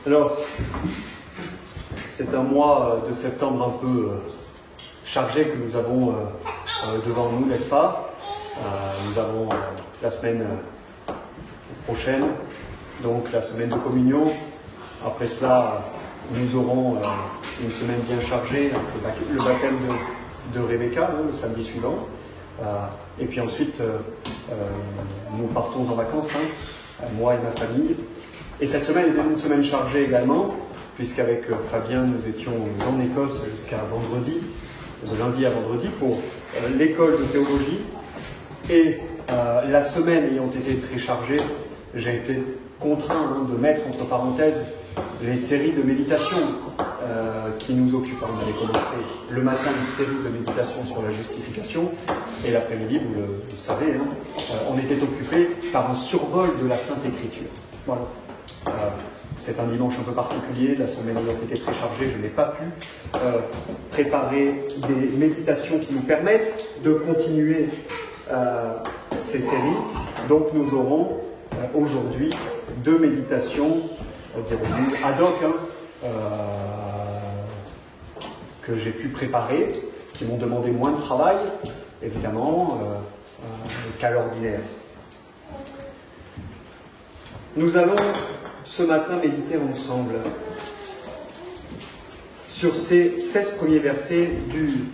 Alors, c'est un mois de septembre un peu chargé que nous avons devant nous, n'est-ce pas? Nous avons la semaine prochaine, donc la semaine de communion. Après cela, nous aurons une semaine bien chargée, le baptême de Rebecca, le samedi suivant. Et puis ensuite, nous partons en vacances, moi et ma famille. Et cette semaine était une semaine chargée également, puisqu'avec Fabien, nous étions en Écosse jusqu'à vendredi, de lundi à vendredi, pour l'école de théologie. Et la semaine ayant été très chargée, j'ai été contraint de mettre entre parenthèses les séries de méditation qui nous occupent. On avait commencé le matin une série de méditation sur la justification, et l'après-midi, vous le savez, on était occupé par un survol de la Sainte Écriture. Voilà. C'est un dimanche un peu particulier, la semaine ayant été très chargée, je n'ai pas pu préparer des méditations qui nous permettent de continuer ces séries. Donc nous aurons aujourd'hui 2 méditations, ad hoc, que j'ai pu préparer, qui m'ont demandé moins de travail, évidemment, qu'à l'ordinaire. Nous allons ce matin méditer ensemble sur ces 16 premiers versets du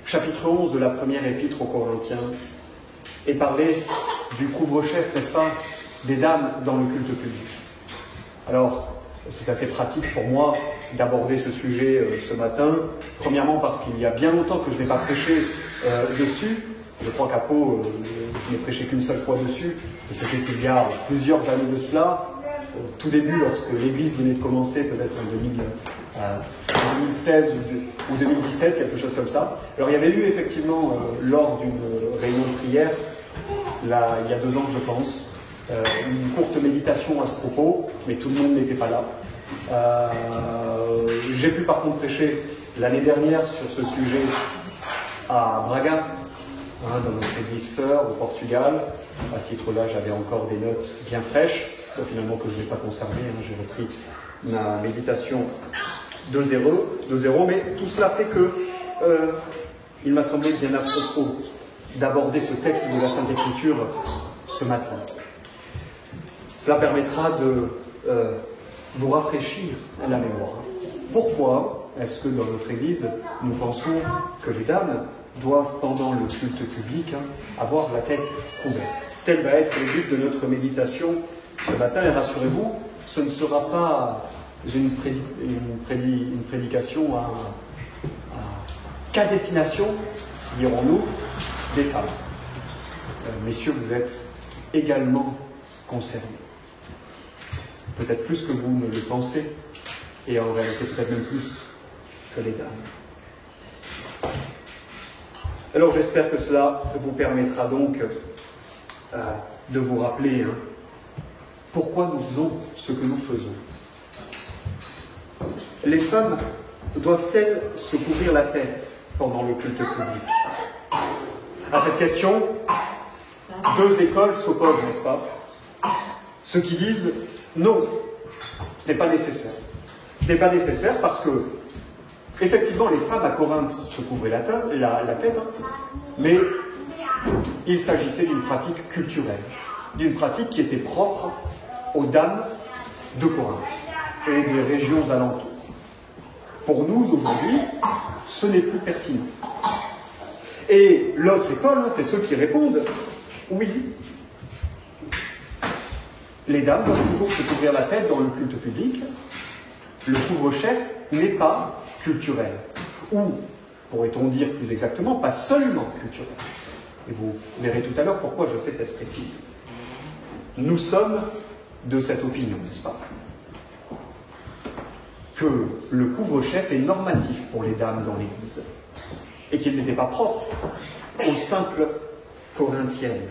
chapitre 11 de la première épître aux Corinthiens et parler du couvre-chef, n'est-ce pas, des dames dans le culte public. Alors, c'est assez pratique pour moi d'aborder ce sujet ce matin, premièrement parce qu'il y a bien longtemps que je n'ai pas prêché dessus. Je crois qu'à Pau, je n'ai prêché qu'une seule fois dessus, et c'était il y a plusieurs années de cela, au tout début, lorsque l'Église venait de commencer, peut-être en 2016 ou 2017, quelque chose comme ça. Alors il y avait eu effectivement, lors d'une réunion de prière, là, il y a 2 ans je pense, une courte méditation à ce propos, mais tout le monde n'était pas là. J'ai pu par contre prêcher l'année dernière sur ce sujet à Braga, dans notre église sœur au Portugal. À ce titre-là, j'avais encore des notes bien fraîches, finalement que je n'ai pas conservées. J'ai repris ma méditation de zéro, mais tout cela fait que il m'a semblé bien à propos d'aborder ce texte de la Sainte Écriture ce matin. Cela permettra de vous rafraîchir la mémoire. Pourquoi est-ce que dans notre Église, nous pensons que les dames doivent, pendant le culte public, avoir la tête couverte? Tel va être le but de notre méditation ce matin, et rassurez-vous, ce ne sera pas une prédication qu'à destination, dirons-nous, des femmes. Messieurs, vous êtes également concernés. Peut-être plus que vous ne le pensez, et en réalité peut-être même plus que les dames. Alors j'espère que cela vous permettra donc de vous rappeler pourquoi nous faisons ce que nous faisons. Les femmes doivent-elles se couvrir la tête pendant le culte public? À cette question, 2 écoles s'opposent, n'est-ce pas? Ceux qui disent non, ce n'est pas nécessaire. Ce n'est pas nécessaire parce que, effectivement, les femmes à Corinthe se couvraient la tête, mais il s'agissait d'une pratique culturelle, d'une pratique qui était propre aux dames de Corinthe et des régions alentours. Pour nous, aujourd'hui, ce n'est plus pertinent. Et l'autre école, c'est ceux qui répondent oui. Les dames doivent toujours se couvrir la tête dans le culte public. Le couvre-chef n'est pas culturel. Ou, pourrait-on dire plus exactement, pas seulement culturel. Et vous verrez tout à l'heure pourquoi je fais cette précision. Nous sommes de cette opinion, n'est-ce pas? Que le couvre-chef est normatif pour les dames dans l'Église et qu'il n'était pas propre aux simples corinthiennes.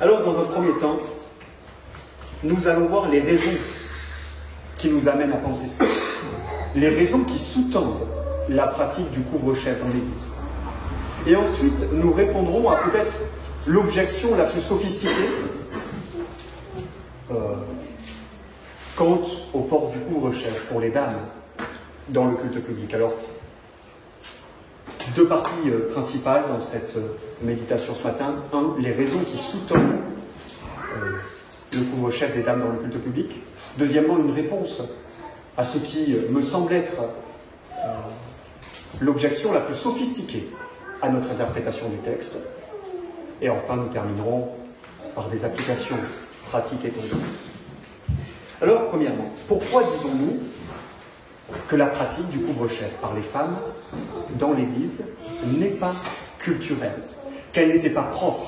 Alors, dans un premier temps, nous allons voir les raisons qui nous amènent à penser ça. Les raisons qui sous-tendent la pratique du couvre-chef dans l'Église. Et ensuite, nous répondrons à peut-être l'objection la plus sophistiquée quant au port du couvre-chef pour les dames dans le culte public. Alors, deux parties principales dans cette méditation ce matin. Un, les raisons qui sous-tendent le couvre-chef des dames dans le culte public. Deuxièmement, une réponse à ce qui me semble être l'objection la plus sophistiquée à notre interprétation du texte. Et enfin, nous terminerons par des applications pratiques et concrètes. Alors, premièrement, pourquoi disons-nous que la pratique du couvre-chef par les femmes dans l'Église n'est pas culturelle, qu'elle n'était pas propre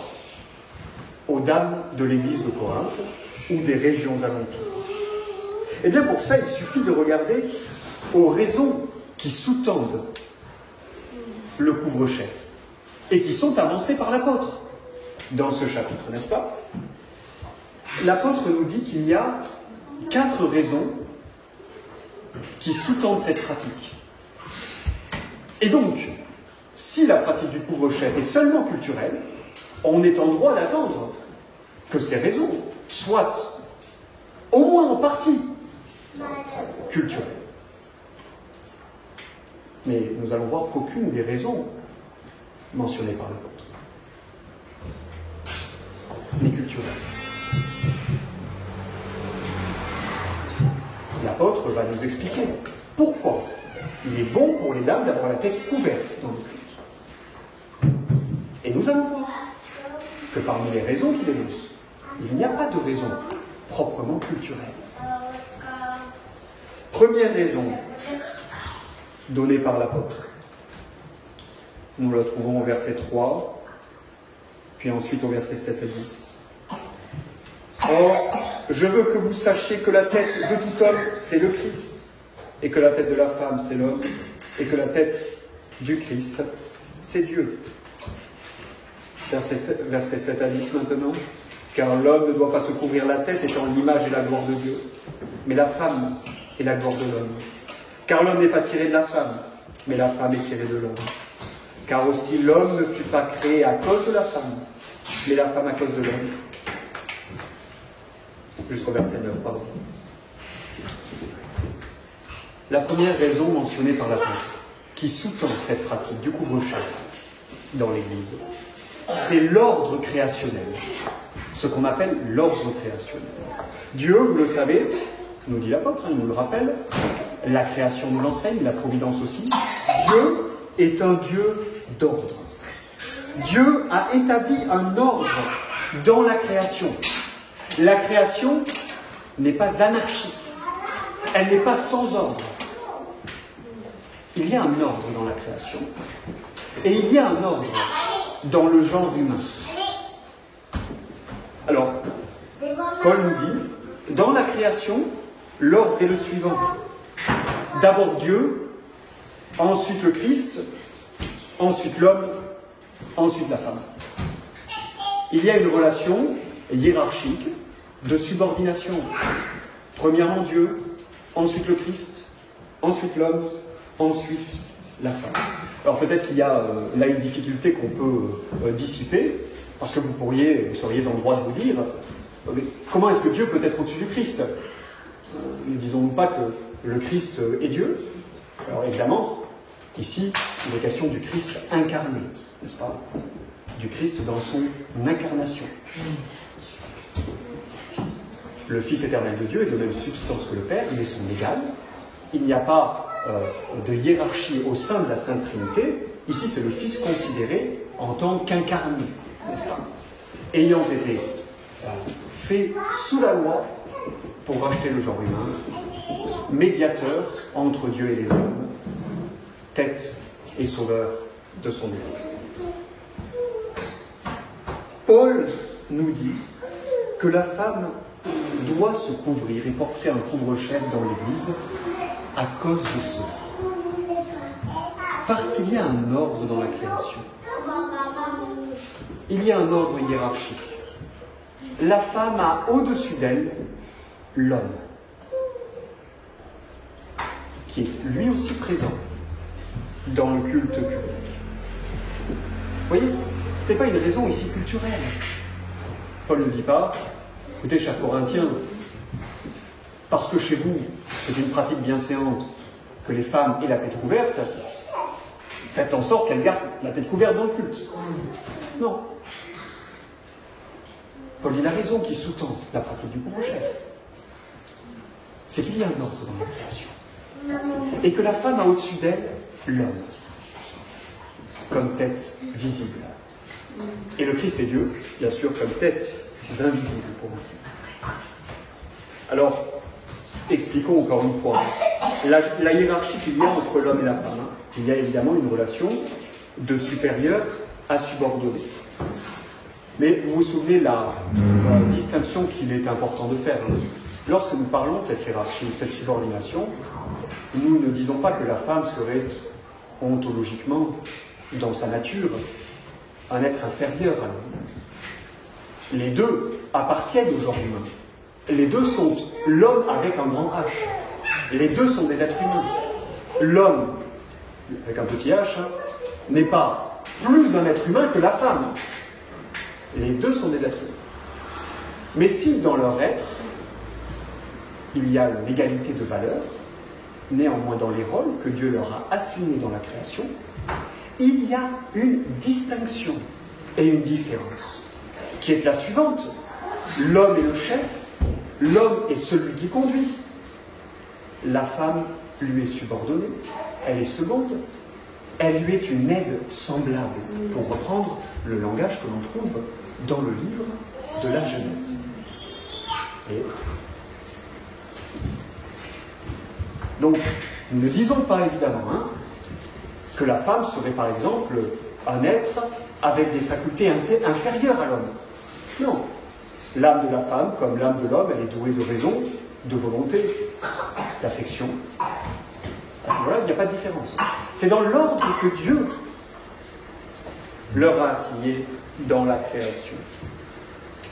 aux dames de l'Église de Corinthe ou des régions alentours? Eh bien, pour cela, il suffit de regarder aux raisons qui sous-tendent le couvre-chef et qui sont avancées par l'apôtre dans ce chapitre, n'est-ce pas? L'apôtre nous dit qu'il y a 4 raisons qui sous-tendent cette pratique. Et donc, si la pratique du couvre-chef est seulement culturelle, on est en droit d'attendre que ces raisons soient au moins en partie culturelles. Mais nous allons voir qu'aucune des raisons mentionnées par l'apôtre n'est culturelle. L'apôtre va nous expliquer pourquoi il est bon pour les dames d'avoir la tête couverte dans le culte. Et nous allons voir que parmi les raisons qu'il énonce, il n'y a pas de raison proprement culturelle. Première raison donnée par l'apôtre. Nous la trouvons au verset 3, puis ensuite au verset 7 et 10. Or, je veux que vous sachiez que la tête de tout homme, c'est le Christ, et que la tête de la femme, c'est l'homme, et que la tête du Christ, c'est Dieu. Verset 7 à 10 maintenant. Car l'homme ne doit pas se couvrir la tête étant l'image et la gloire de Dieu, mais la femme est la gloire de l'homme. Car l'homme n'est pas tiré de la femme, mais la femme est tirée de l'homme. Car aussi l'homme ne fut pas créé à cause de la femme, mais la femme à cause de l'homme. Jusqu'au verset 9, pardon. La première raison mentionnée par l'apôtre, qui sous-tend cette pratique du couvre-chef dans l'Église, c'est l'ordre créationnel. Ce qu'on appelle l'ordre créationnel. Dieu, vous le savez, nous dit l'apôtre, il nous le rappelle, la création nous l'enseigne, la providence aussi. Dieu est un Dieu d'ordre. Dieu a établi un ordre dans la création. La création n'est pas anarchique. Elle n'est pas sans ordre. Il y a un ordre dans la création. Et il y a un ordre dans le genre humain. Alors, Paul nous dit, dans la création, l'ordre est le suivant. D'abord Dieu, ensuite le Christ, ensuite l'homme, ensuite la femme. Il y a une relation hiérarchique de subordination. Premièrement Dieu, ensuite le Christ, ensuite l'homme, ensuite la femme. Alors peut-être qu'il y a là une difficulté qu'on peut dissiper, parce que vous seriez en droit de vous dire, comment est-ce que Dieu peut être au-dessus du Christ? Ne disons-nous pas que le Christ est Dieu? Alors évidemment, ici, il est question du Christ incarné, n'est-ce pas? Du Christ dans son incarnation. Le Fils éternel de Dieu est de même substance que le Père, ils sont égales. Il n'y a pas de hiérarchie au sein de la Sainte Trinité. Ici, c'est le Fils considéré en tant qu'incarné, n'est-ce pas? Ayant été fait sous la loi pour racheter le genre humain, médiateur entre Dieu et les hommes, tête et sauveur de son Église. Paul nous dit que la femme doit se couvrir et porter un couvre-chef dans l'Église à cause de cela. Parce qu'il y a un ordre dans la création. Il y a un ordre hiérarchique. La femme a au-dessus d'elle l'homme, qui est lui aussi présent dans le culte public. Vous voyez, ce n'est pas une raison ici culturelle. Paul ne dit pas, écoutez, chers Corinthiens, parce que chez vous, c'est une pratique bien séante que les femmes aient la tête couverte, faites en sorte qu'elles gardent la tête couverte dans le culte. Non. Paul, il a raison qui sous-tend la pratique du couvre-chef. C'est qu'il y a un ordre dans la création. Et que la femme a au-dessus d'elle l'homme, comme tête visible. Et le Christ et Dieu, bien sûr, comme tête invisible pour nous. Alors, expliquons encore une fois la hiérarchie qu'il y a entre l'homme et la femme. Il y a évidemment une relation de supérieur à subordonné. Mais vous vous souvenez la distinction qu'il est important de faire. Lorsque nous parlons de cette hiérarchie, de cette subordination, nous ne disons pas que la femme serait ontologiquement, dans sa nature, un être inférieur à l'homme. Les deux appartiennent au genre humain. Les deux sont l'homme avec un grand H. Les deux sont des êtres humains. L'homme, avec un petit H, n'est pas plus un être humain que la femme. Les deux sont des êtres humains. Mais si dans leur être, il y a l'égalité de valeur, néanmoins dans les rôles que Dieu leur a assignés dans la création, il y a une distinction et une différence, qui est la suivante. L'homme est le chef, l'homme est celui qui conduit. La femme lui est subordonnée, elle est seconde, elle lui est une aide semblable, pour reprendre le langage que l'on trouve dans le livre de la Genèse. Et donc, nous ne disons pas évidemment que la femme serait par exemple un être avec des facultés inférieures à l'homme. Non. L'âme de la femme, comme l'âme de l'homme, elle est douée de raison, de volonté, d'affection. À ce moment-là, il n'y a pas de différence. C'est dans l'ordre que Dieu leur a assigné dans la création.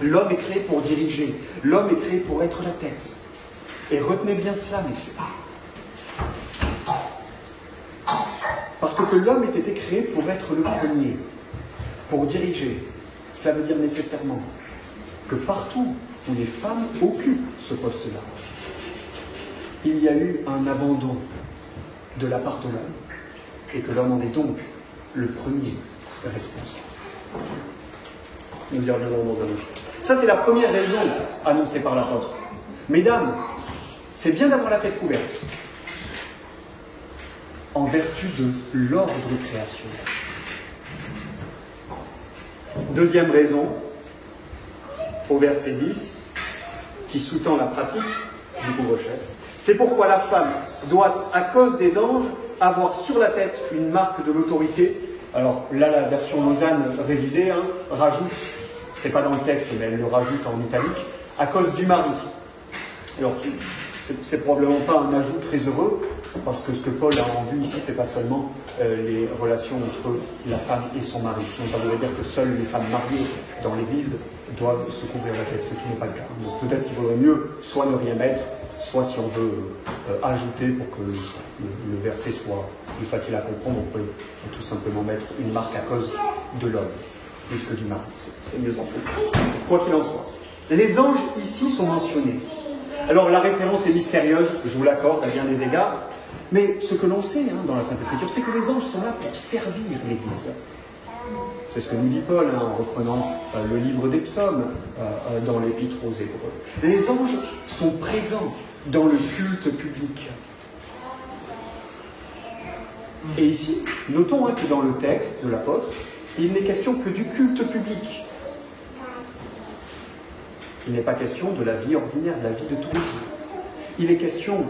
L'homme est créé pour diriger, l'homme est créé pour être la tête. Et retenez bien cela, messieurs. Parce que l'homme ait été créé pour être le premier, pour diriger. Cela veut dire nécessairement que partout où les femmes occupent ce poste-là, il y a eu un abandon de la part de l'homme, et que l'homme en est donc le premier responsable. Nous y reviendrons dans un instant. Ça, c'est la première raison annoncée par l'apôtre. Mesdames, c'est bien d'avoir la tête couverte, en vertu de l'ordre de création. Deuxième raison, au verset 10, qui sous-tend la pratique du couvre-chef. C'est pourquoi la femme doit, à cause des anges, avoir sur la tête une marque de l'autorité. Alors là, la version Lausanne révisée rajoute, c'est pas dans le texte, mais elle le rajoute en italique, à cause du mari. Alors, c'est probablement pas un ajout très heureux, parce que ce que Paul a en vue ici, c'est pas seulement les relations entre la femme et son mari. Sinon, ça voudrait dire que seules les femmes mariées dans l'Église doivent se couvrir la tête, ce qui n'est pas le cas. Donc peut-être qu'il vaudrait mieux soit ne rien mettre, soit si on veut ajouter pour que le verset soit plus facile à comprendre, on peut tout simplement mettre une marque à cause de l'homme, plus que du mari. C'est mieux en fait. Quoi qu'il en soit. Les anges ici sont mentionnés. Alors la référence est mystérieuse, je vous l'accorde à bien des égards, mais ce que l'on sait dans la Sainte Écriture, c'est que les anges sont là pour servir l'Église. C'est ce que nous dit Paul en reprenant le livre des psaumes dans l'Épître aux Hébreux. Les anges sont présents dans le culte public. Et ici, notons que dans le texte de l'apôtre, il n'est question que du culte public. Il n'est pas question de la vie ordinaire, de la vie de tous les jours. Il est question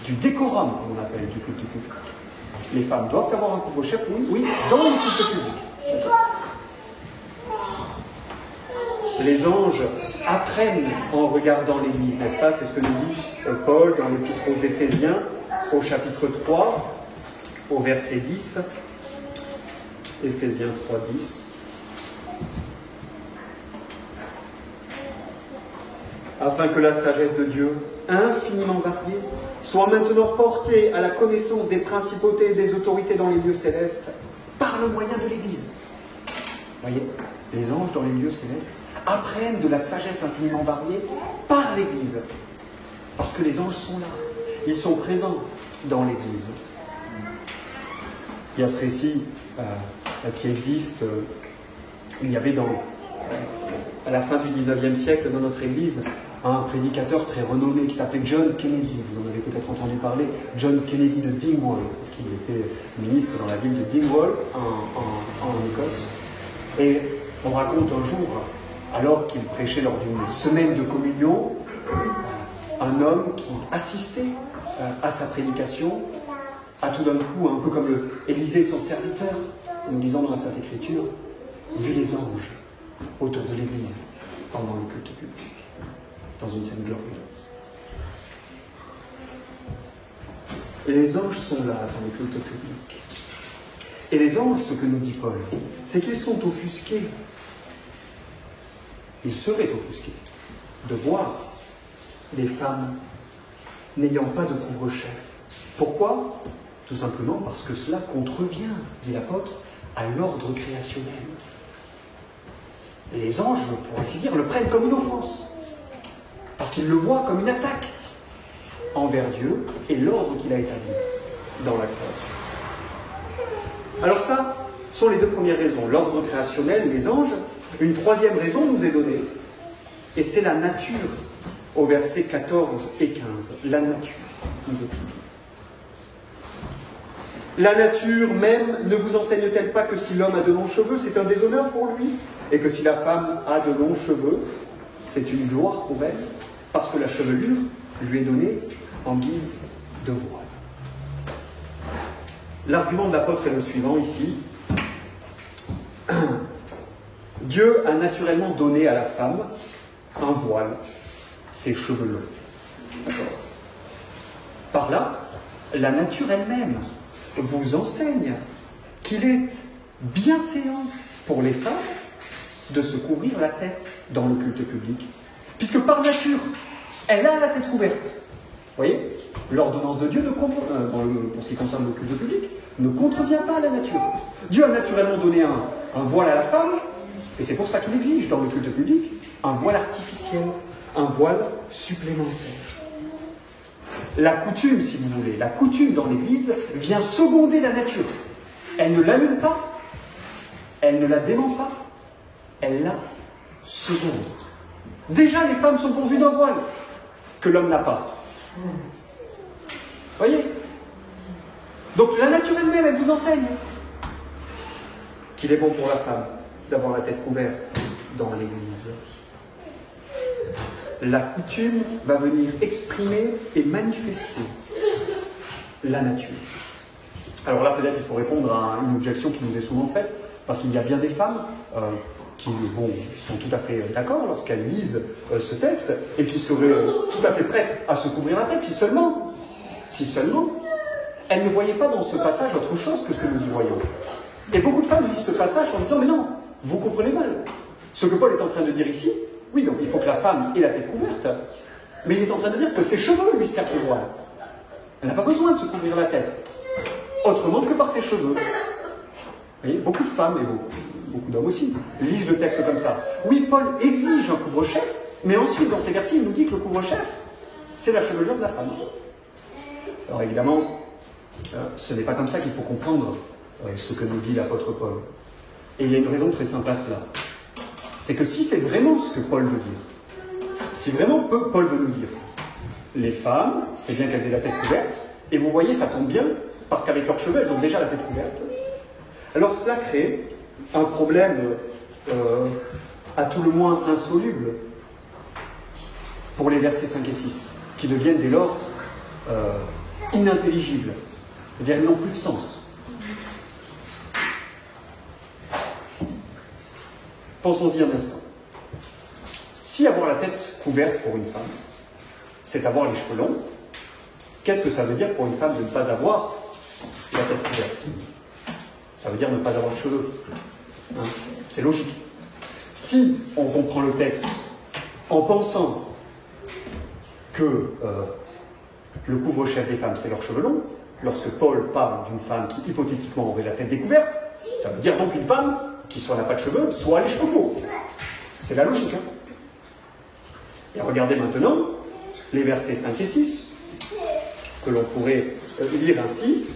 du décorum, comme on appelle, du culte public. Les femmes doivent avoir un couvre-chef, oui, dans le culte public. Les anges apprennent en regardant l'Église, n'est-ce pas? C'est ce que nous dit Paul dans l'Épître aux Éphésiens, au chapitre 3, au verset 10. Éphésiens 3, 10. Afin que la sagesse de Dieu, infiniment variée, soit maintenant portée à la connaissance des principautés et des autorités dans les lieux célestes, par le moyen de l'Église. Voyez, les anges dans les lieux célestes apprennent de la sagesse infiniment variée par l'Église. Parce que les anges sont là, ils sont présents dans l'Église. Il y a ce récit qui existe, il y avait à la fin du 19e siècle dans notre Église, un prédicateur très renommé qui s'appelait John Kennedy, vous en avez peut-être entendu parler, John Kennedy de Dingwall, parce qu'il était ministre dans la ville de Dingwall, en Écosse. Et on raconte un jour, alors qu'il prêchait lors d'une semaine de communion, un homme qui assistait à sa prédication a tout d'un coup, un peu comme Élisée son serviteur, nous lisons dans la Sainte Écriture, vu les anges autour de l'Église pendant le culte public, dans une scène glorieuse. Et les anges sont là dans le culte public. Et les anges, ce que nous dit Paul, c'est qu'ils sont offusqués. Ils seraient offusqués de voir des femmes n'ayant pas de couvre-chef. Pourquoi ? Tout simplement parce que cela contrevient, dit l'apôtre, à l'ordre créationnel. Les anges, pour ainsi dire, le prennent comme une offense, parce qu'ils le voient comme une attaque envers Dieu et l'ordre qu'il a établi dans la création. Alors ça, sont les deux premières raisons, l'ordre créationnel, les anges. Une troisième raison nous est donnée, et c'est la nature, au verset 14 et 15. La nature, nous est donnée. La nature même ne vous enseigne-t-elle pas que si l'homme a de longs cheveux, c'est un déshonneur pour lui, et que si la femme a de longs cheveux, c'est une gloire pour elle, parce que la chevelure lui est donnée en guise de voile. L'argument de l'apôtre est le suivant ici. Dieu a naturellement donné à la femme un voile, ses cheveux longs. D'accord. Par là, la nature elle-même vous enseigne qu'il est bienséant pour les femmes de se couvrir la tête dans le culte public, puisque par nature, elle a la tête couverte. Vous voyez, l'ordonnance de Dieu, pour ce qui concerne le culte public, ne contrevient pas à la nature. Dieu a naturellement donné un voile à la femme, et c'est pour ça qu'il exige dans le culte public un voile artificiel, un voile supplémentaire. La coutume, si vous voulez, la coutume dans l'Église vient seconder la nature. Elle ne l'annule pas, elle ne la dément pas, elle la seconde. Déjà, les femmes sont pourvues d'un voile que l'homme n'a pas. Voyez ? Donc la nature elle-même, elle vous enseigne qu'il est bon pour la femme d'avoir la tête couverte dans l'Église. La coutume va venir exprimer et manifester la nature. Alors là, peut-être il faut répondre à une objection qui nous est souvent faite, parce qu'il y a bien des femmes qui sont tout à fait d'accord lorsqu'elles lisent ce texte, et qui seraient tout à fait prêtes à se couvrir la tête, si seulement, elles ne voyaient pas dans ce passage autre chose que ce que nous y voyons. Et beaucoup de femmes lisent ce passage en disant « Mais non, vous comprenez mal. Ce que Paul est en train de dire ici, oui, donc il faut que la femme ait la tête couverte, mais il est en train de dire que ses cheveux lui servent de voile. Elle n'a pas besoin de se couvrir la tête, autrement que par ses cheveux. » Vous voyez, beaucoup de femmes, et beaucoup d'hommes aussi, lisent le texte comme ça. Oui, Paul exige un couvre-chef, mais ensuite, dans ces versets, il nous dit que le couvre-chef, c'est la chevelure de la femme. Alors évidemment, ce n'est pas comme ça qu'il faut comprendre ce que nous dit l'apôtre Paul. Et il y a une raison très simple à cela. C'est que si c'est vraiment ce que Paul veut dire, si vraiment Paul veut nous dire, les femmes, c'est bien qu'elles aient la tête couverte, et vous voyez, ça tombe bien, parce qu'avec leurs cheveux, elles ont déjà la tête couverte. Alors cela crée un problème à tout le moins insoluble pour les versets 5 et 6, qui deviennent dès lors inintelligibles, c'est-à-dire ils n'ont plus de sens. Pensons-y un instant. Si avoir la tête couverte pour une femme, c'est avoir les cheveux longs, qu'est-ce que ça veut dire pour une femme de ne pas avoir la tête couverte ? Ça veut dire ne pas avoir de cheveux. Hein ? C'est logique. Si on comprend le texte en pensant que le couvre-chef des femmes, c'est leurs cheveux longs, lorsque Paul parle d'une femme qui hypothétiquement aurait la tête découverte, ça veut dire donc une femme qui soit n'a pas de cheveux, soit les cheveux courts. C'est la logique. Hein. Et regardez maintenant les versets 5 et 6, que l'on pourrait lire ainsi.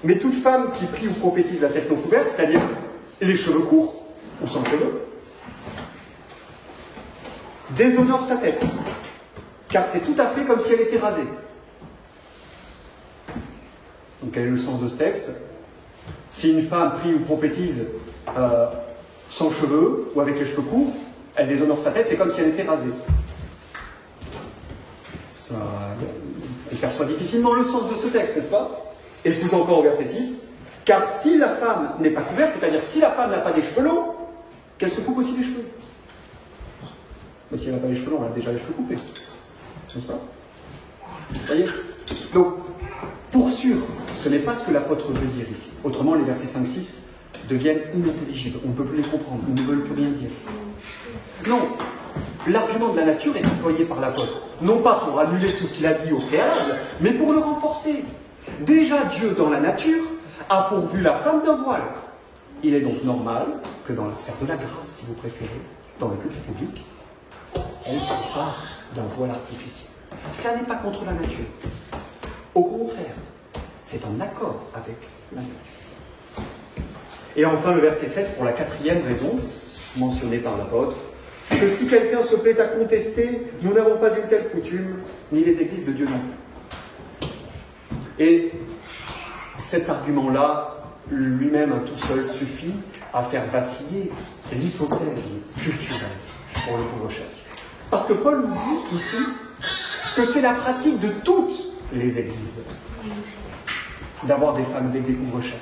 Mais toute femme qui prie ou prophétise la tête non couverte, c'est-à-dire les cheveux courts ou sans cheveux, déshonore sa tête, car c'est tout à fait comme si elle était rasée. Donc quel est le sens de ce texte? Si une femme prie ou prophétise sans cheveux ou avec les cheveux courts, elle déshonore sa tête, c'est comme si elle était rasée. Ça, on perçoit difficilement le sens de ce texte, n'est-ce pas? Et plus encore au verset 6, car si la femme n'est pas couverte, c'est-à-dire si la femme n'a pas des cheveux longs, qu'elle se coupe aussi les cheveux. Mais si elle n'a pas les cheveux longs, elle a déjà les cheveux coupés. N'est-ce pas? Vous voyez? Donc, pour sûr, ce n'est pas ce que l'apôtre veut dire ici. Autrement, les versets 5-6 deviennent inintelligibles. On ne peut plus les comprendre. Ils ne veulent plus rien dire. Non, l'argument de la nature est employé par l'apôtre. Non pas pour annuler tout ce qu'il a dit au préalable, mais pour le renforcer. Déjà, Dieu, dans la nature, a pourvu la femme d'un voile. Il est donc normal que dans la sphère de la grâce, si vous préférez, dans le culte public, elle se part d'un voile artificiel. Cela n'est pas contre la nature. Au contraire, c'est en accord avec la nature. Et enfin, le verset 16, pour la quatrième raison, mentionnée par l'apôtre, que si quelqu'un se plaît à contester, nous n'avons pas une telle coutume, ni les églises de Dieu non plus. Et cet argument-là, lui-même, tout seul, suffit à faire vaciller l'hypothèse culturelle pour le couvre-chef. Parce que Paul nous dit ici que c'est la pratique de toutes les églises d'avoir des femmes avec des couvre-chefs.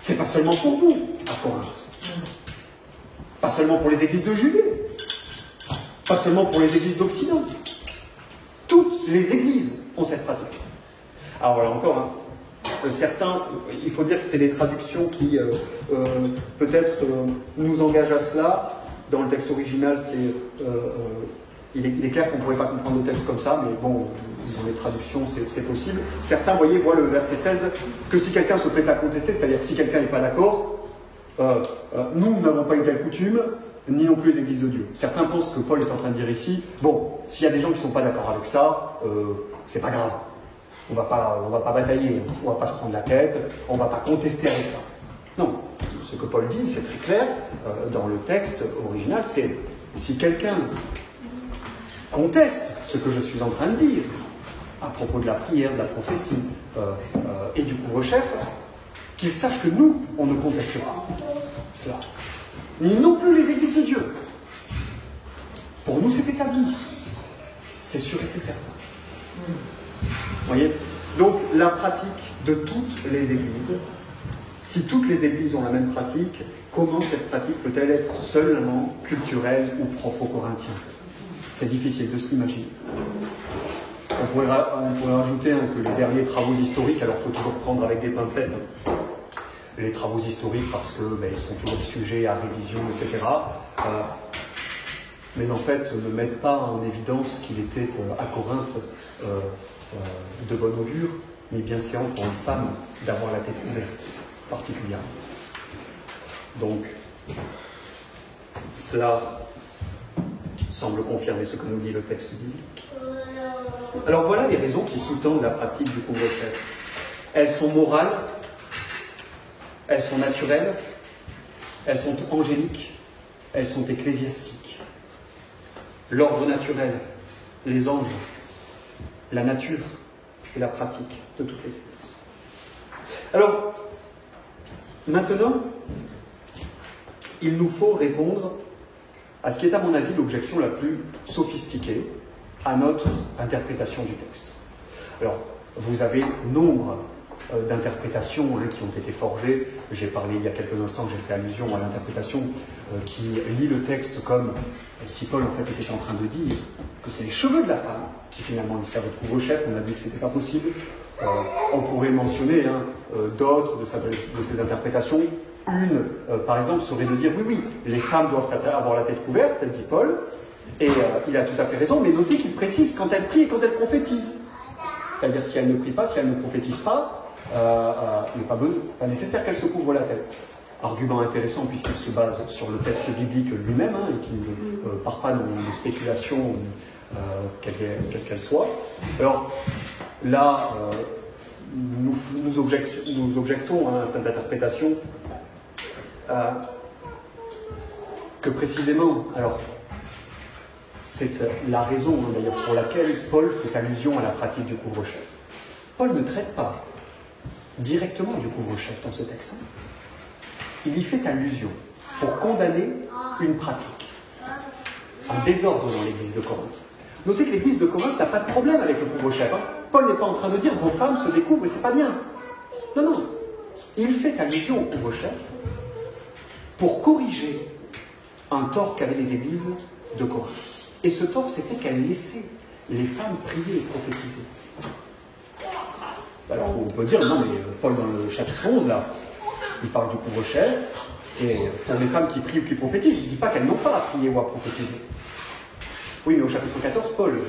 C'est pas seulement pour vous, à Corinthe. Pas seulement pour les églises de Judée. Pas seulement pour les églises d'Occident. Toutes les églises ont cette pratique. Alors là encore, hein, certains, il faut dire que c'est les traductions qui peut-être nous engagent à cela. Dans le texte original, il est clair qu'on ne pourrait pas comprendre le texte comme ça, mais bon, dans les traductions, c'est possible. Certains, voyez, voient le verset 16, que si quelqu'un se plaît à contester, c'est-à-dire si quelqu'un n'est pas d'accord, nous n'avons pas une telle coutume, ni non plus les églises de Dieu. Certains pensent que Paul est en train de dire ici, bon, s'il y a des gens qui ne sont pas d'accord avec ça, c'est pas grave. On va pas batailler, on ne va pas se prendre la tête, on ne va pas contester avec ça. Non, ce que Paul dit, c'est très clair, dans le texte original, c'est si quelqu'un conteste ce que je suis en train de dire à propos de la prière, de la prophétie et du couvre-chef, qu'il sache que nous, on ne conteste pas cela. Ni non plus les églises de Dieu. Pour nous, c'est établi. C'est sûr et c'est certain. Vous voyez? Donc, la pratique de toutes les églises, si toutes les églises ont la même pratique, comment cette pratique peut-elle être seulement culturelle ou propre aux Corinthiens? C'est difficile de se l'imaginer. On pourrait rajouter que les derniers travaux historiques, alors il faut toujours prendre avec des pincettes les travaux historiques parce que ils sont toujours sujets à révision, etc. Mais en fait, ne mettent pas en évidence qu'il était à Corinthe de bon augure, mais bien séant pour une femme d'avoir la tête ouverte, particulièrement. Donc, cela semble confirmer ce que nous dit le texte biblique. Alors voilà les raisons qui sous-tendent la pratique du couvre-chef. Elles sont morales, elles sont naturelles, elles sont angéliques, elles sont ecclésiastiques. L'ordre naturel, les anges, la nature et la pratique de toutes les églises. Alors, maintenant, il nous faut répondre à ce qui est à mon avis l'objection la plus sophistiquée à notre interprétation du texte. Alors, vous avez nombre d'interprétations qui ont été forgées. J'ai parlé il y a quelques instants, j'ai fait allusion à l'interprétation qui lit le texte comme si Paul en fait était en train de dire que c'est les cheveux de la femme qui finalement lui servent de couvre-chef. On a vu que c'était pas possible. On pourrait mentionner d'autres de ces interprétations. Une, par exemple, serait de dire oui, les femmes doivent avoir la tête couverte, dit Paul, et il a tout à fait raison, mais notez qu'il précise quand elle prie et quand elle prophétise. C'est-à-dire si elle ne prie pas, si elle ne prophétise pas, il n'est pas nécessaire qu'elle se couvre la tête. argument intéressant puisqu'il se base sur le texte biblique lui-même et qui ne part pas dans des spéculations quelles qu'elles soient. Alors là, nous objectons à cette interprétation que précisément, alors c'est la raison d'ailleurs pour laquelle Paul fait allusion à la pratique du couvre-chef. Paul ne traite pas directement du couvre-chef dans ce texte. Il y fait allusion pour condamner une pratique, un désordre dans l'église de Corinthe. Notez que l'église de Corinthe n'a pas de problème avec le couvre-chef. Paul n'est pas en train de dire vos femmes se découvrent et c'est pas bien. Non, non. Il fait allusion au couvre-chef pour corriger un tort qu'avaient les églises de Corinthe. Et ce tort, c'était qu'elles laissaient les femmes prier et prophétiser. Alors on peut dire, non mais Paul dans le chapitre 11, là, il parle du couvre-chef, et pour les femmes qui prient ou qui prophétisent, il ne dit pas qu'elles n'ont pas à prier ou à prophétiser. Oui, mais au chapitre 14, Paul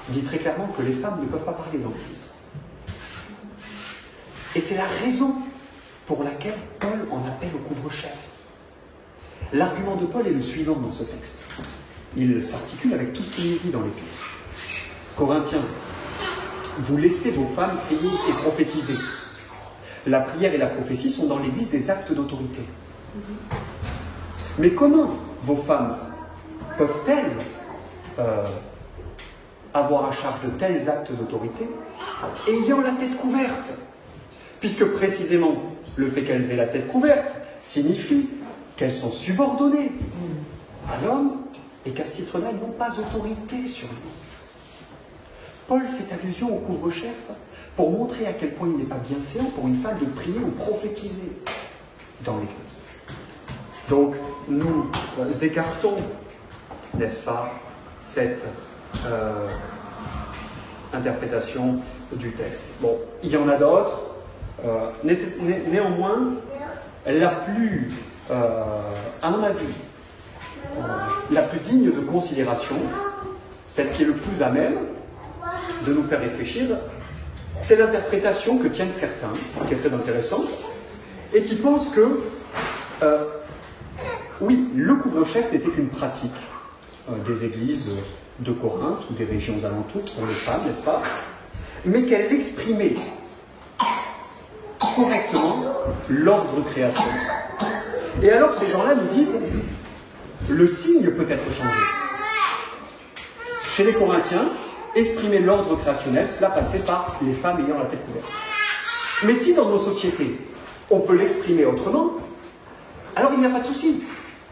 dit très clairement que les femmes ne peuvent pas parler dans l'Église. Et c'est la raison pour laquelle Paul en appelle au couvre-chef. L'argument de Paul est le suivant dans ce texte. Il s'articule avec tout ce qu'il est dit dans l'Épître. Corinthiens, vous laissez vos femmes prier et prophétiser. La prière et la prophétie sont dans l'Église des actes d'autorité. Mais comment vos femmes peuvent-elles avoir à charge de tels actes d'autorité ayant la tête couverte? Puisque précisément le fait qu'elles aient la tête couverte signifie qu'elles sont subordonnées à l'homme et qu'à ce titre-là, elles n'ont pas autorité sur lui. Paul fait allusion au couvre-chef pour montrer à quel point il n'est pas bien séant pour une femme de prier ou prophétiser dans l'Église. Donc, nous écartons, n'est-ce pas, cette interprétation du texte. Bon, il y en a d'autres. Néanmoins, la plus, à mon avis, la plus digne de considération, celle qui est le plus à même de nous faire réfléchir, c'est l'interprétation que tiennent certains, qui est très intéressante, et qui pensent que, oui, le couvre-chef n'était qu'une pratique des églises de Corinthe ou des régions alentours pour les femmes, n'est-ce pas, mais qu'elle exprimait correctement l'ordre création. Et alors ces gens-là nous disent, le signe peut être changé. Chez les Corinthiens, exprimer l'ordre créationnel, cela passait par les femmes ayant la tête couverte. Mais si dans nos sociétés, on peut l'exprimer autrement, alors il n'y a pas de souci.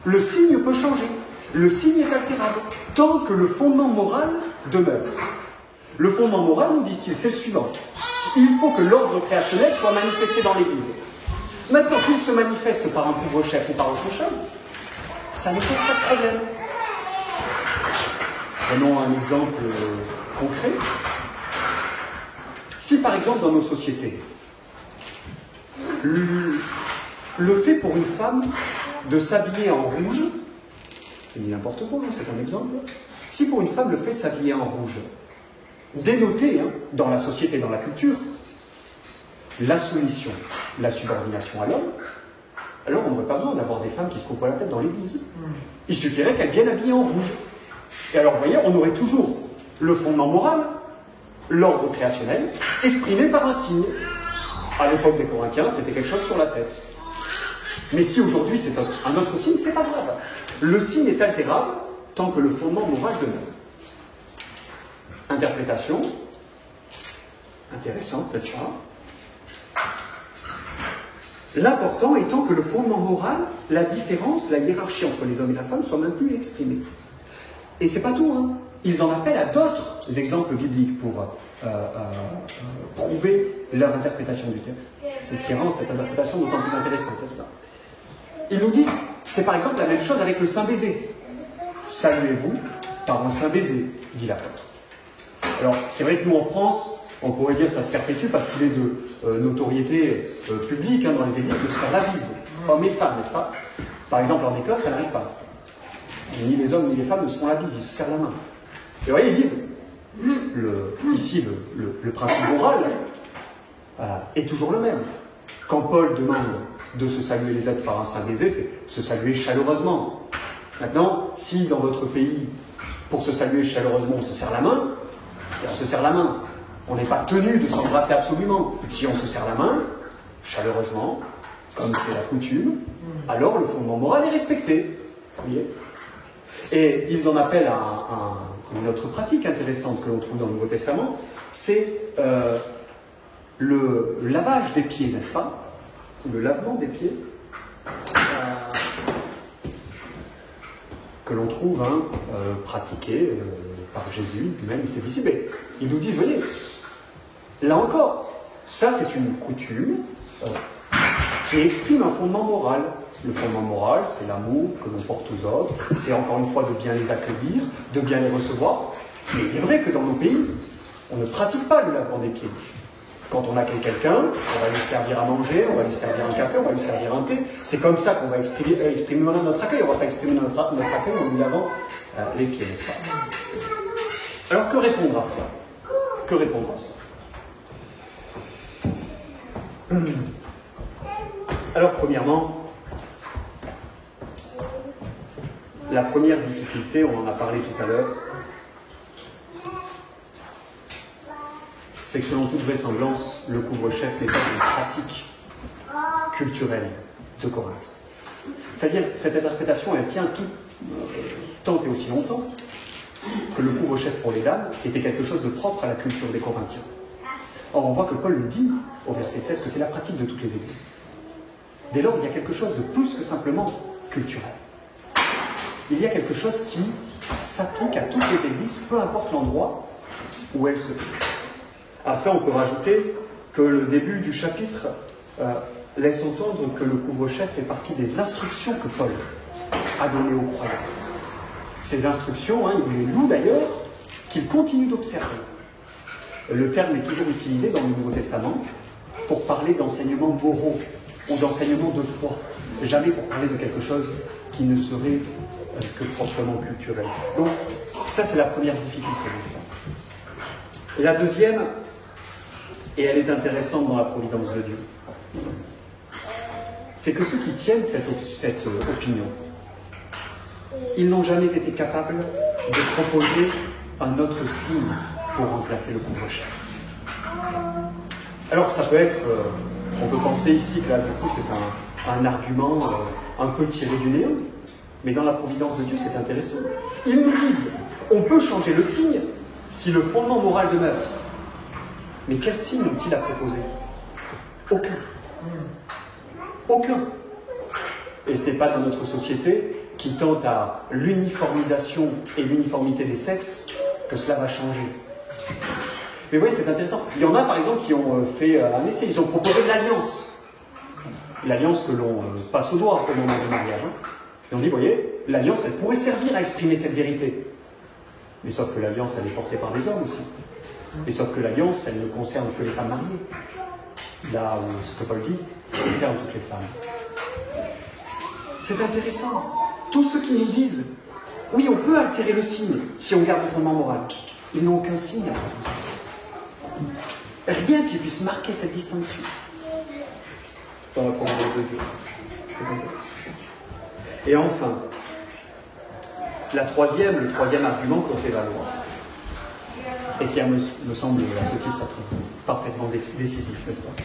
Le signe peut changer. Le signe est altérable, tant que le fondement moral demeure. Le fondement moral, nous dit-il, c'est le suivant. Il faut que l'ordre créationnel soit manifesté dans l'Église. Maintenant qu'il se manifeste par un couvre-chef ou par autre chose, ça ne pose pas de problème. Prenons un exemple concret. Si par exemple dans nos sociétés, le fait pour une femme de s'habiller en rouge, je dis n'importe quoi, c'est un exemple, si pour une femme le fait de s'habiller en rouge dénotait dans la société, dans la culture, la soumission, la subordination à l'homme, alors on n'aurait pas besoin d'avoir des femmes qui se couvrent la tête dans l'église. Il suffirait qu'elles viennent habillées en rouge. Et alors, vous voyez, on aurait toujours le fondement moral, l'ordre créationnel, exprimé par un signe. À l'époque des Corinthiens, c'était quelque chose sur la tête. Mais si aujourd'hui c'est un autre signe, c'est pas grave. Le signe est altérable tant que le fondement moral demeure. Interprétation intéressante, n'est-ce pas? L'important étant que le fondement moral, la différence, la hiérarchie entre les hommes et la femme soit maintenue et exprimée. Et c'est pas tout, Ils en appellent à d'autres exemples bibliques pour prouver leur interprétation du texte. C'est ce qui rend cette interprétation d'autant plus intéressante, n'est-ce pas? Ils nous disent, c'est par exemple la même chose avec le saint baiser. Saluez-vous par un saint baiser, dit l'apôtre. Alors, c'est vrai que nous en France, on pourrait dire que ça se perpétue parce qu'il est de notoriété publique dans les églises de se faire la bise, hommes et femmes, n'est-ce pas? Par exemple, en Écosse, ça n'arrive pas. Ni les hommes ni les femmes ne se font la bise, ils se serrent la main. Et vous voyez, ils disent, ici, le principe moral est toujours le même. Quand Paul demande de se saluer les autres par un saint baiser, c'est se saluer chaleureusement. Maintenant, si dans votre pays, pour se saluer chaleureusement, on se serre la main, et on se serre la main. On n'est pas tenu de s'embrasser absolument. Si on se serre la main, chaleureusement, comme c'est la coutume, alors le fondement moral est respecté. Vous voyez ? Et ils en appellent une autre pratique intéressante que l'on trouve dans le Nouveau Testament, c'est le lavage des pieds, n'est-ce pas ? Le lavement des pieds, que l'on trouve pratiqué par Jésus, même ses disciples. Ils nous disent, voyez, là encore, ça c'est une coutume qui exprime un fondement moral. Le fondement moral, c'est l'amour que l'on porte aux autres, c'est encore une fois de bien les accueillir, de bien les recevoir. Mais il est vrai que dans nos pays, on ne pratique pas le lavement des pieds. Quand on accueille quelqu'un, on va lui servir à manger, on va lui servir un café, on va lui servir un thé. C'est comme ça qu'on va exprimer notre accueil. On ne va pas exprimer notre accueil en lui lavant les pieds, n'est-ce pas ? Alors que répondre à cela ? Que répondre à cela ? Alors premièrement, la première difficulté, on en a parlé tout à l'heure, c'est que selon toute vraisemblance, le couvre-chef n'est pas une pratique culturelle de Corinthe. C'est-à-dire, cette interprétation, elle tient tant et aussi longtemps que le couvre-chef pour les dames était quelque chose de propre à la culture des Corinthiens. Or, on voit que Paul le dit au verset 16 que c'est la pratique de toutes les églises. Dès lors, il y a quelque chose de plus que simplement culturel. Il y a quelque chose qui s'applique à toutes les églises, peu importe l'endroit où elles se trouvent. À ça, on peut rajouter que le début du chapitre laisse entendre que le couvre-chef fait partie des instructions que Paul a données aux croyants. Ces instructions, il les loue d'ailleurs, qu'il continue d'observer. Le terme est toujours utilisé dans le Nouveau Testament pour parler d'enseignements moraux ou d'enseignements de foi, jamais pour parler de quelque chose qui ne serait que proprement culturel. Donc, ça c'est la première difficulté, n'est-ce pas ? Et la deuxième, et elle est intéressante dans la providence de Dieu, c'est que ceux qui tiennent cette opinion, ils n'ont jamais été capables de proposer un autre signe pour remplacer le couvre-chef. Alors ça peut être, on peut penser ici que là du coup c'est un argument un peu tiré du néant, mais dans la providence de Dieu c'est intéressant. Ils nous disent, on peut changer le signe si le fondement moral demeure. Mais quel signe ont-ils à proposer ? Aucun. Aucun. Et ce n'est pas dans notre société qui tente à l'uniformisation et l'uniformité des sexes que cela va changer. Mais vous voyez, c'est intéressant. Il y en a par exemple qui ont fait un essai, ils ont proposé de l'alliance. L'alliance que l'on passe au doigt au moment du mariage. Et on dit, vous voyez, l'alliance, elle pourrait servir à exprimer cette vérité. Mais sauf que l'alliance, elle est portée par des hommes aussi. Et sauf que l'alliance, elle ne concerne que les femmes mariées. Là où ce que Paul dit, elle concerne toutes les femmes. C'est intéressant. Tous ceux qui nous disent, oui, on peut altérer le signe si on garde le fondement moral, ils n'ont aucun signe à proposer. Rien qui puisse marquer cette distinction dans la providence de Dieu. C'est intéressant. Et enfin, le troisième argument qu'on fait valoir, et qui me semble à ce titre être parfaitement décisif, n'est-ce pas ?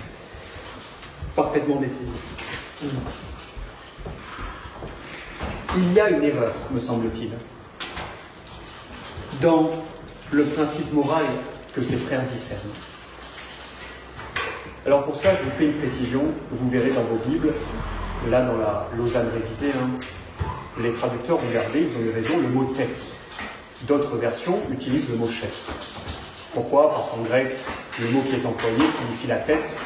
Parfaitement décisif. Il y a une erreur, me semble-t-il, dans le principe moral que ces frères discernent. Alors pour ça, je vous fais une précision, vous verrez dans vos Bibles, là dans la Lausanne révisée, les traducteurs ont gardé, ils ont eu raison, le mot tête. D'autres versions utilisent le mot chef. Pourquoi ? Parce qu'en grec, le mot qui est employé signifie la tête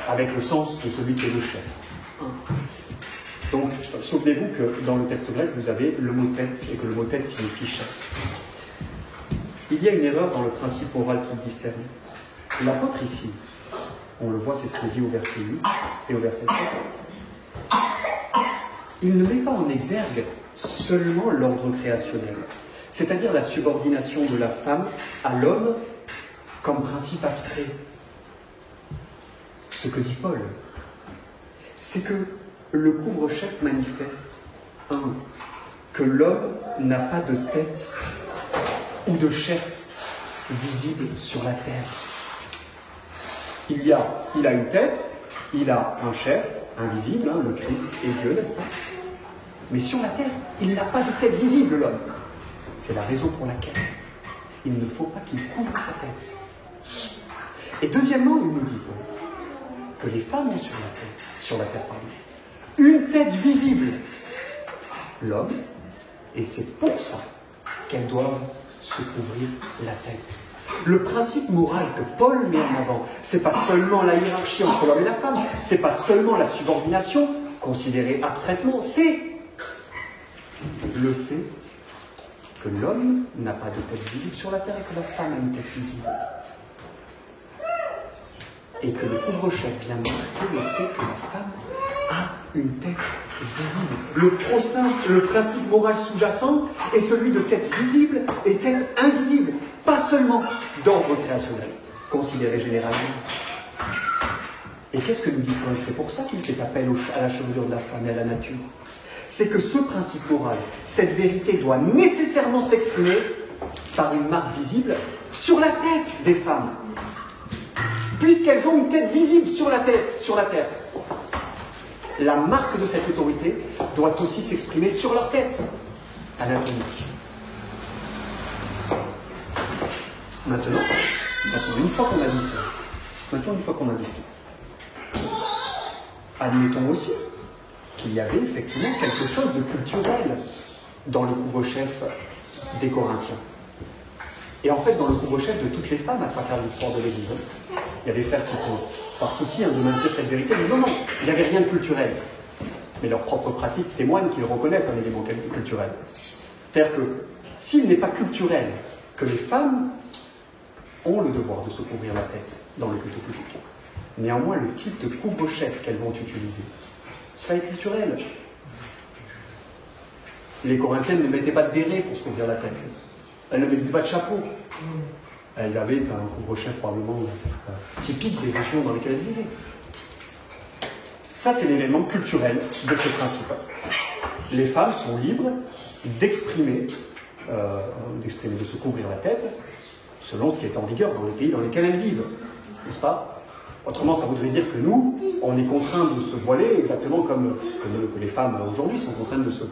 avec le sens de celui qui est le chef. Donc, souvenez-vous que dans le texte grec, vous avez le mot tête et que le mot tête signifie chef. Il y a une erreur dans le principe moral qu'il discerne. L'apôtre ici, on le voit, c'est ce qu'il dit au verset 8 et au verset 7. Il ne met pas en exergue seulement l'ordre créationnel, c'est-à-dire la subordination de la femme à l'homme comme principe abstrait. Ce que dit Paul, c'est que le couvre-chef manifeste, que l'homme n'a pas de tête ou de chef visible sur la terre. Il a une tête, il a un chef invisible, le Christ et Dieu, n'est-ce pas? Mais sur la terre, il n'a pas de tête visible, l'homme. C'est la raison pour laquelle il ne faut pas qu'il couvre sa tête. Et deuxièmement, il nous dit que les femmes ont sur la terre, une tête visible, l'homme, et c'est pour ça qu'elles doivent se couvrir la tête. Le principe moral que Paul met en avant, c'est pas seulement la hiérarchie entre l'homme et la femme, c'est pas seulement la subordination considérée abstraitement, c'est le fait que l'homme n'a pas de tête visible sur la terre et que la femme a une tête visible. Et que le couvre-chef vient marquer le fait que la femme a une tête visible. Le principe moral sous-jacent est celui de tête visible et tête invisible, pas seulement d'ordre créationnel, considéré généralement. Et qu'est-ce que nous dit Paul? C'est pour ça qu'il fait appel à la chevelure de la femme et à la nature. C'est que ce principe moral, cette vérité doit nécessairement s'exprimer par une marque visible sur la tête des femmes, puisqu'elles ont une tête visible sur la terre. La marque de cette autorité doit aussi s'exprimer sur leur tête anatomique. Maintenant, une fois qu'on a dit ça, admettons aussi qu'il y avait effectivement quelque chose de culturel dans le couvre-chef des Corinthiens. Et en fait, dans le couvre-chef de toutes les femmes à travers l'histoire de l'Église, il y a des frères qui font par souci de maintenir cette vérité, mais non, il n'y avait rien de culturel. Mais leur propre pratique témoigne qu'ils reconnaissent un élément culturel. C'est-à-dire que s'il n'est pas culturel que les femmes ont le devoir de se couvrir la tête dans le culte public, néanmoins le type de couvre-chef qu'elles vont utiliser, ça est culturel. Les Corinthiennes ne mettaient pas de béret pour se couvrir la tête. Elles ne mettaient pas de chapeau. Elles avaient un couvre-chef probablement typique des régions dans lesquelles elles vivaient. Ça, c'est l'élément culturel de ce principe. Les femmes sont libres d'exprimer, de se couvrir la tête, selon ce qui est en vigueur dans les pays dans lesquels elles vivent. N'est-ce pas? Autrement, ça voudrait dire que nous, on est contraints de se voiler exactement comme que les femmes aujourd'hui sont contraintes de se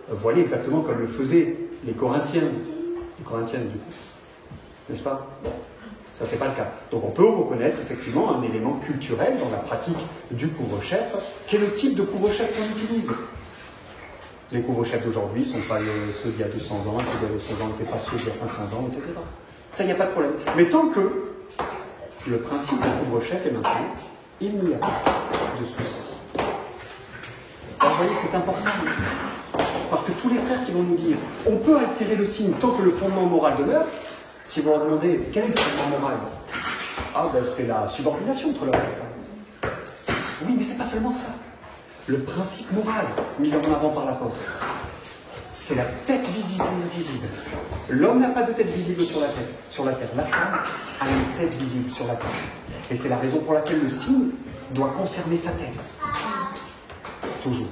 voiler exactement comme le faisaient les Corinthiennes. Les Corinthiennes, du coup. N'est-ce pas? Bon, ça, c'est pas le cas. Donc, on peut reconnaître effectivement un élément culturel dans la pratique du couvre-chef, qui est le type de couvre-chef qu'on utilise. Les couvre-chefs d'aujourd'hui ne sont pas ceux d'il y a 200 ans, ceux d'il y a 200 ans n'étaient pas ceux d'il y a 500 ans, etc. Ça, il n'y a pas de problème. Mais tant que le principe du couvre-chef est maintenu, il n'y a pas de souci. Alors, vous voyez, c'est important. Parce que tous les frères qui vont nous dire on peut altérer le signe tant que le fondement moral demeure, si vous leur demandez quel est le fondement moral, c'est la subordination entre l'homme et la femme. Oui, mais c'est pas seulement ça. Le principe moral mis en avant par l'apôtre, c'est la tête visible et invisible. L'homme n'a pas de tête visible sur la terre. La femme a une tête visible sur la terre. Et c'est la raison pour laquelle le signe doit concerner sa tête. Toujours.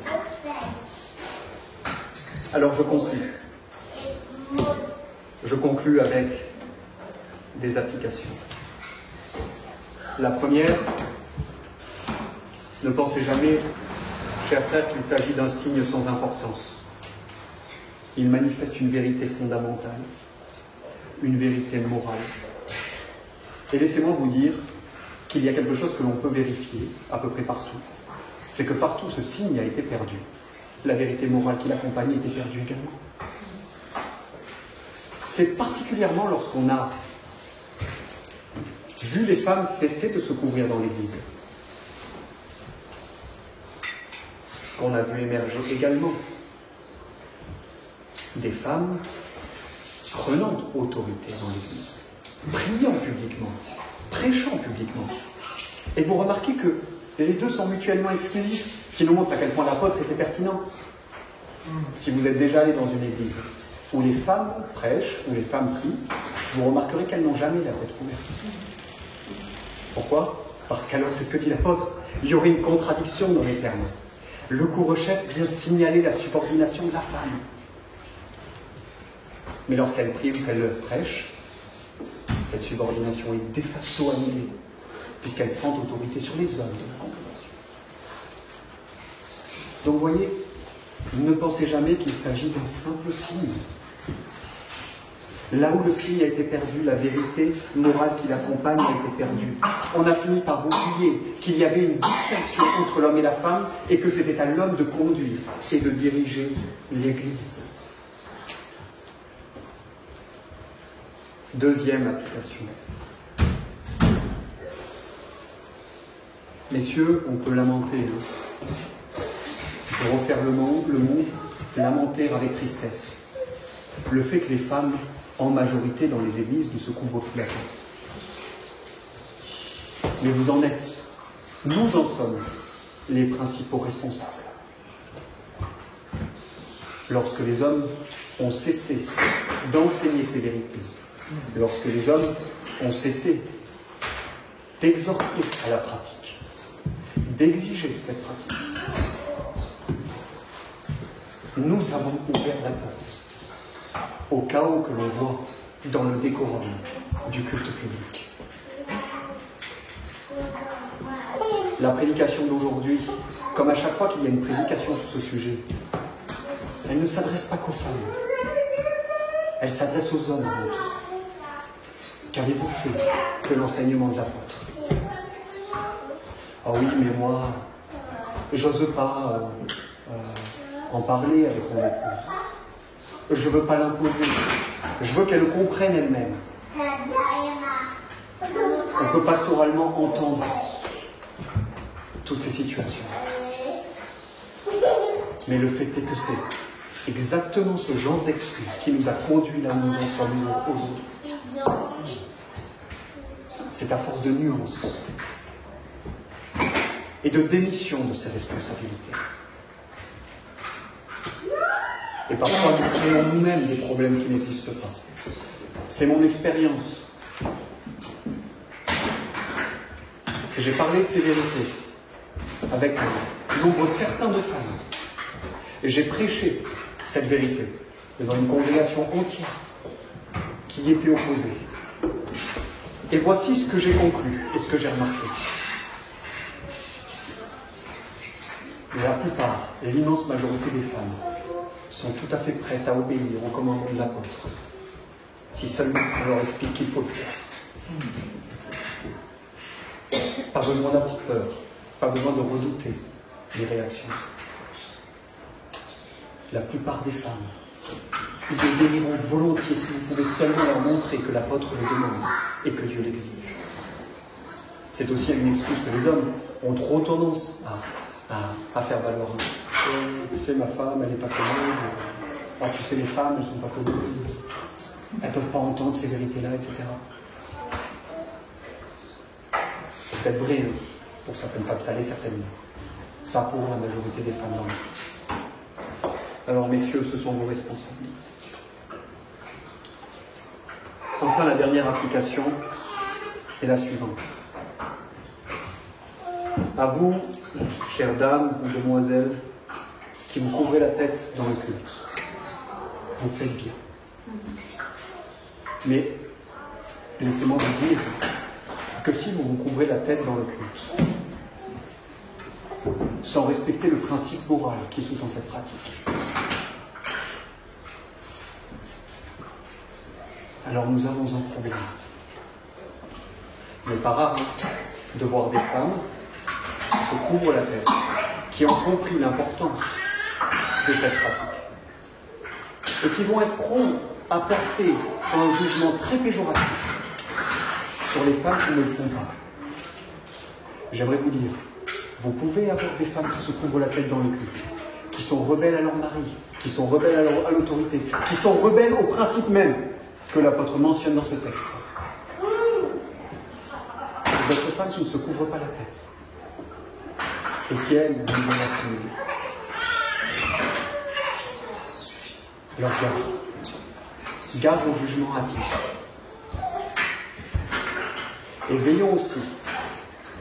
Alors je conclus. Je conclus avec des applications. La première, ne pensez jamais, chers frères, qu'il s'agit d'un signe sans importance. Il manifeste une vérité fondamentale, une vérité morale. Et laissez-moi vous dire qu'il y a quelque chose que l'on peut vérifier à peu près partout. C'est que partout ce signe a été perdu. La vérité morale qui l'accompagne a été perdue également. C'est particulièrement lorsqu'on a vu les femmes cesser de se couvrir dans l'Église qu'on a vu émerger également des femmes prenant autorité dans l'Église, priant publiquement, prêchant publiquement. Et vous remarquez que les deux sont mutuellement exclusifs, ce qui nous montre à quel point l'apôtre était pertinent. Si vous êtes déjà allé dans une église où les femmes prêchent, où les femmes prient, vous remarquerez qu'elles n'ont jamais la tête couverte. Pourquoi? Parce qu'alors, c'est ce que dit l'apôtre, Il y aurait une contradiction dans les termes. Le couvre-chef vient signaler la subordination de la femme. Mais lorsqu'elle prie ou qu'elle prêche, cette subordination est de facto annulée, puisqu'elle prend autorité sur les hommes de la congrégation. Donc vous voyez, ne pensez jamais qu'il s'agit d'un simple signe. Là où le signe a été perdu, la vérité morale qui l'accompagne a été perdue. On a fini par oublier qu'il y avait une distinction entre l'homme et la femme et que c'était à l'homme de conduire et de diriger l'Église. Deuxième application. Messieurs, on peut lamenter. Pour refaire le monde, lamenter avec tristesse. Le fait que les femmes, en majorité dans les églises, ne se couvrent plus la tête. Mais vous en êtes, nous en sommes les principaux responsables. Lorsque les hommes ont cessé d'enseigner ces vérités, lorsque les hommes ont cessé d'exhorter à la pratique, d'exiger cette pratique, nous avons ouvert la porte au chaos que l'on voit dans le décorum du culte public. La prédication d'aujourd'hui, comme à chaque fois qu'il y a une prédication sur ce sujet, elle ne s'adresse pas qu'aux femmes, elle s'adresse aux hommes. Qu'avez-vous fait de l'enseignement de l'apôtre? Ah oui, mais moi, j'ose pas en parler avec mon épouse. Je ne veux pas l'imposer. Je veux qu'elle comprenne elle-même. On peut pastoralement entendre toutes ces situations. Mais le fait est que c'est exactement ce genre d'excuse qui nous a conduits là où nous en sommes aujourd'hui. C'est à force de nuances et de démission de ses responsabilités. Et parfois, nous créons nous-mêmes des problèmes qui n'existent pas. C'est mon expérience. J'ai parlé de ces vérités avec un nombre certain de femmes. Et j'ai prêché cette vérité devant une congrégation entière qui y était opposée. Et voici ce que j'ai conclu et ce que j'ai remarqué. La plupart, l'immense majorité des femmes, sont tout à fait prêtes à obéir au commandement de l'apôtre, si seulement on leur explique qu'il faut le faire. Pas besoin d'avoir peur, pas besoin de redouter les réactions. La plupart des femmes, ils obéiront volontiers si vous pouvez seulement leur montrer que l'apôtre le demande et que Dieu l'exige. C'est aussi une excuse que les hommes ont trop tendance à faire valoir. Tu sais, ma femme, elle n'est pas commode. Ah, tu sais, les femmes, elles ne sont pas commodes. Elles ne peuvent pas entendre ces vérités-là, etc. C'est peut-être vrai, hein, pour certaines femmes, ça l'est certainement. Pas pour la majorité des femmes dans le monde. Alors, messieurs, ce sont vos responsables. Enfin, la dernière application est la suivante. À vous, chères dames ou demoiselles, qui vous couvrez la tête dans le culte, vous faites bien. Mais laissez-moi vous dire que si vous vous couvrez la tête dans le culte, sans respecter le principe moral qui sous-tend cette pratique, alors nous avons un problème. Il n'est pas rare de voir des femmes qui se couvrent la tête, qui ont compris l'importance de cette pratique, et qui vont être prompts à porter un jugement très péjoratif sur les femmes qui ne le font pas. J'aimerais vous dire, vous pouvez avoir des femmes qui se couvrent la tête dans le culte, qui sont rebelles à leur mari, qui sont rebelles à l'autorité, qui sont rebelles au principe même que l'apôtre mentionne dans ce texte. Et d'autres femmes qui ne se couvrent pas la tête et qui aiment le assimiler. Leur garde au jugement hâtif. Et veillons aussi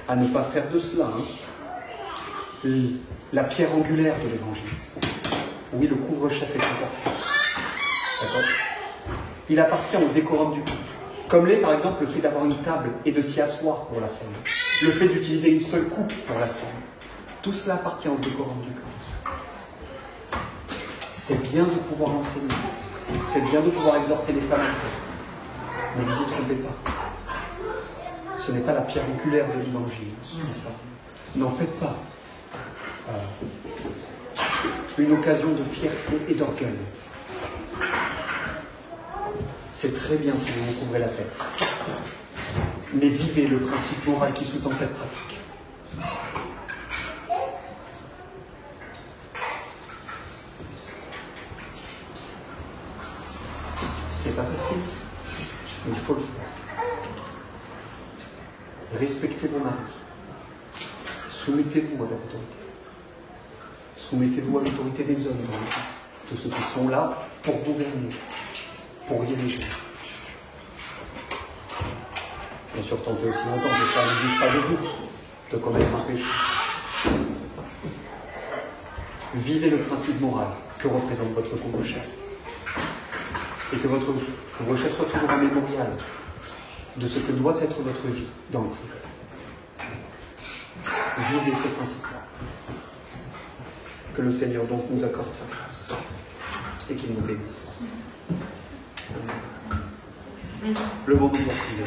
à ne pas faire de cela la pierre angulaire de l'Évangile. Oui, le couvre-chef est important. D'accord ? Il appartient au décorum du culte. Comme l'est par exemple le fait d'avoir une table et de s'y asseoir pour la scène. Le fait d'utiliser une seule coupe pour la scène. Tout cela appartient au décorum du culte. C'est bien de pouvoir l'enseigner. C'est bien de pouvoir exhorter les femmes à faire. Ne vous y trompez pas. Ce n'est pas la pierre oculaire de l'Évangile, n'est-ce pas ? N'en faites pas une occasion de fierté et d'orgueil. C'est très bien si vous vous couvrez la tête. Mais vivez le principe moral qui sous-tend cette pratique. Ce n'est pas facile, mais il faut le faire. Respectez vos maris. Soumettez-vous à leur autorité. Soumettez-vous à l'autorité des hommes dans l'Église, de ceux qui sont là pour gouverner, pour diriger. Bien sûr, tentez aussi longtemps que cela n'exige pas de vous de commettre un péché. Vivez le principe moral que représente votre couvre-chef. Et que votre couvre-chef soit toujours un mémorial de ce que doit être votre vie dans le privé. Vivez ce principe-là. Que le Seigneur donc nous accorde sa grâce et qu'il nous bénisse. Levons-nous pour prier.